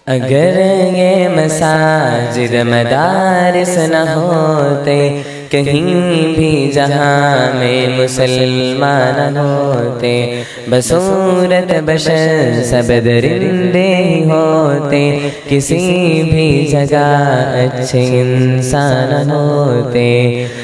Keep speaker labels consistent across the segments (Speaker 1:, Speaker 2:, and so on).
Speaker 1: اگر یہ مساجد مدارس نہ ہوتے کہیں بھی جہاں میں مسلمان ہوتے، بصورت بشر سب درندے ہی ہوتے، کسی بھی جگہ اچھے انسان ہوتے۔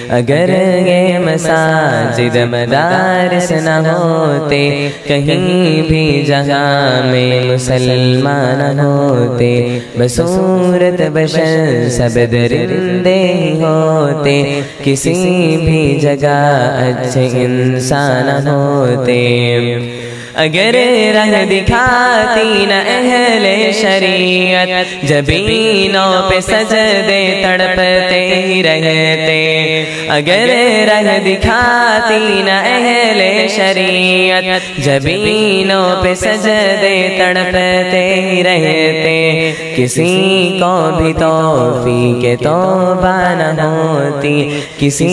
Speaker 1: اگر یہ مساجد مدارس نہ ہوتے کہیں بھی جہاں میں مسلمان ہوتے، بصورت بشر سب درندے ہی ہوتے، کسی بھی جگہ اچھے انسان ہوتے۔ اگر رنگ دکھاتی نہ اہل شریعت، جبینوں پہ سجدے تڑپتے ہی رہتے۔ اگر رنگ دکھاتی نہ اہل شریعت، جبینوں پہ سجدے تڑپتے ہی رہتے، کسی کو بھی توفیق توبہ نہ ہوتی، کسی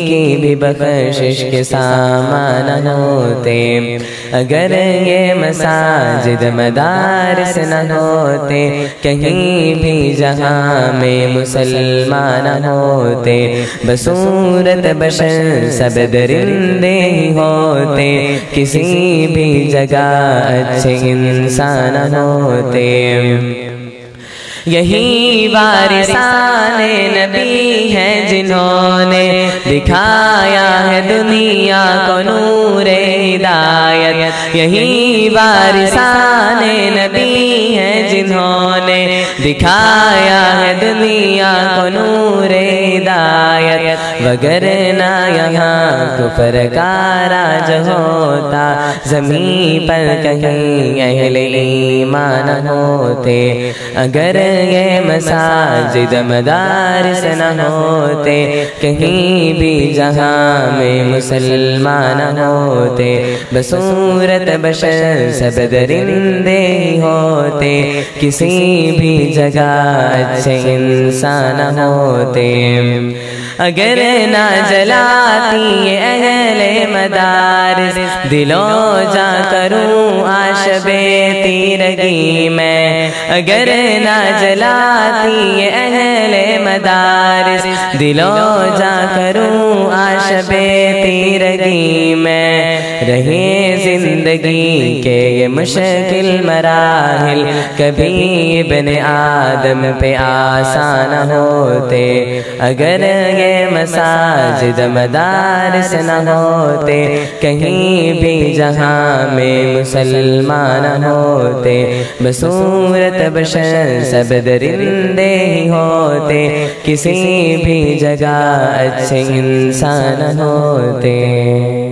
Speaker 1: کی بھی بخشش کے سامان نہ ہوتے۔ اگر یہ مساجد مدارس نہ ہوتے کہیں بھی جہاں میں مسلمان ہوتے، بصورت بشر سب درندے ہی ہوتے، کسی بھی جگہ اچھے انسان ہوتے۔ یہی وارثان نبی ہیں جنہوں نے دکھایا ہے دنیا کو نور ہدایت، یہی وارثان نبی ہیں جنہوں نے دکھایا ہے دنیا کو نور ہدایت، وگرنہ یہاں کفر کا راج ہوتا، زمین پر کہیں اہل ایمان ہوتے۔ اگر یہ مساجد مدارس نہ ہوتے کہیں بھی جہاں میں مسلمان ہوتے، بصورت بشر سب درندے ہی ہوتے، کسی بھی جگہ اچھے انسان ہوتے۔ اگر نہ جلاتی اہل مدارس، دلوں جا کروں عاشب تیرگی میں، اگر نہ جلاتی اہل مدارس، دلوں جا کروں عاشب تیرگی میں، رہے زندگی کے یہ مشکل مراحل، کبھی ابن آدم پہ آسان ہوتے۔ اگر یہ مساجد مدارس نہ ہوتے کہیں بھی جہاں میں مسلمان ہوتے، بصورت بشر سب درندے ہی ہوتے، کسی بھی جگہ اچھے انسان ہوتے۔